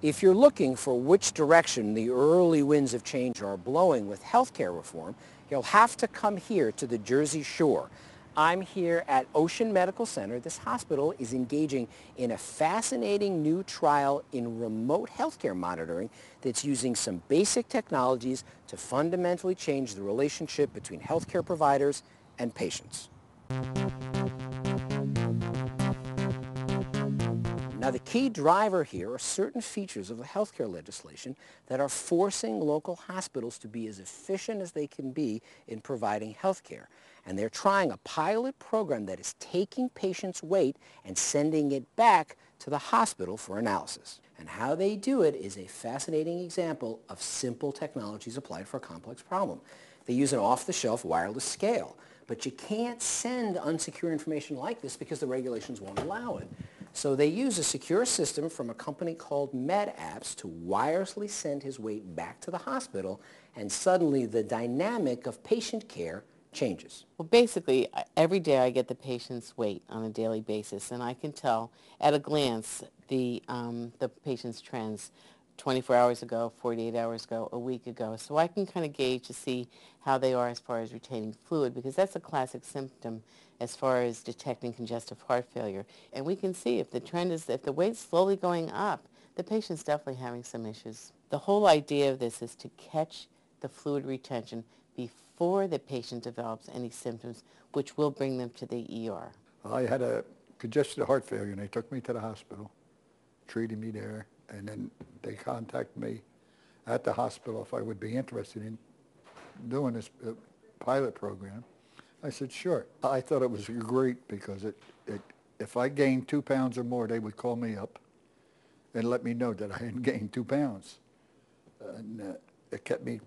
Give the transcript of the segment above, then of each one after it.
If you're looking for which direction the early winds of change are blowing with healthcare reform, you'll have to come here to the Jersey Shore. I'm here at Ocean Medical Center. This hospital is engaging in a fascinating new trial in remote healthcare monitoring that's using some basic technologies to fundamentally change the relationship between healthcare providers and patients. Now, the key driver here are certain features of the healthcare legislation that are forcing local hospitals to be as efficient as they can be in providing healthcare. And they're trying a pilot program that is taking patients' weight and sending it back to the hospital for analysis. And how they do it is a fascinating example of simple technologies applied for a complex problem. They use an off-the-shelf wireless scale, but you can't send unsecure information like this because the regulations won't allow it. So they use a secure system from a company called MedApps to wirelessly send his weight back to the hospital, and suddenly the dynamic of patient care changes. Well, basically, every day I get the patient's weight on a daily basis, and I can tell at a glance the patient's trends 24 hours ago, 48 hours ago, a week ago. So I can kind of gauge to see how they are as far as retaining fluid, because that's a classic symptom as far as detecting congestive heart failure. And we can see if the trend is, if the weight's slowly going up, the patient's definitely having some issues. The whole idea of this is to catch the fluid retention before the patient develops any symptoms, which will bring them to the ER. I had a congestive heart failure, and they took me to the hospital, treated me there, and then they contacted me at the hospital if I would be interested in doing this pilot program. I said, sure. I thought it was great because if I gained 2 pounds or more, they would call me up and let me know that I had gained 2 pounds. And it kept me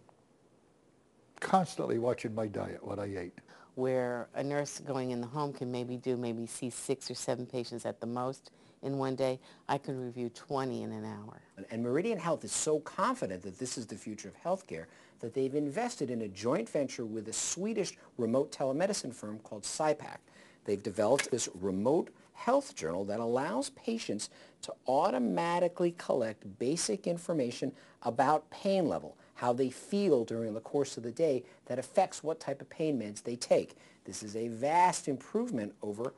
constantly watching my diet, what I ate. Where a nurse going in the home can maybe see 6 or 7 patients at the most in one day, I can review 20 in an hour. And Meridian Health is so confident that this is the future of healthcare that they've invested in a joint venture with a Swedish remote telemedicine firm called SciPac. They've developed this remote health journal that allows patients to automatically collect basic information about pain level, how they feel during the course of the day that affects what type of pain meds they take. This is a vast improvement over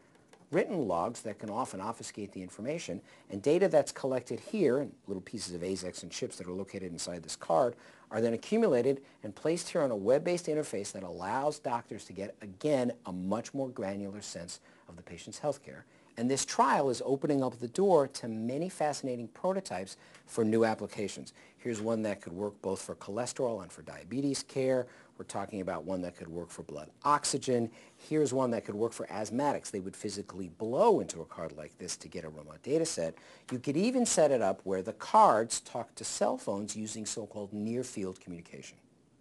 written logs that can often obfuscate the information, and data that's collected here, and little pieces of AZEX and chips that are located inside this card, are then accumulated and placed here on a web-based interface that allows doctors to get, again, a much more granular sense of the patient's health care. And this trial is opening up the door to many fascinating prototypes for new applications. Here's one that could work both for cholesterol and for diabetes care. We're talking about one that could work for blood oxygen. Here's one that could work for asthmatics. They would physically blow into a card like this to get a remote data set. You could even set it up where the cards talk to cell phones using so-called near-field communication.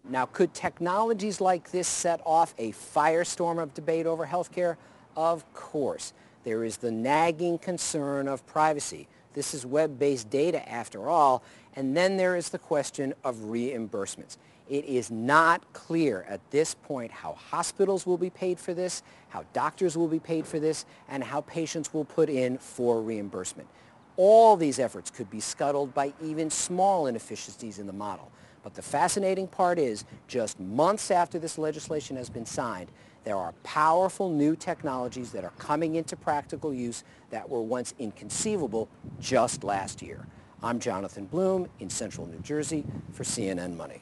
Now, could technologies like this set off a firestorm of debate over healthcare? Of course. There is the nagging concern of privacy. This is web-based data after all. And then there is the question of reimbursements. It is not clear at this point how hospitals will be paid for this, how doctors will be paid for this, and how patients will put in for reimbursement. All these efforts could be scuttled by even small inefficiencies in the model. But the fascinating part is, just months after this legislation has been signed, there are powerful new technologies that are coming into practical use that were once inconceivable just last year. I'm Jonathan Bloom in Central New Jersey for CNN Money.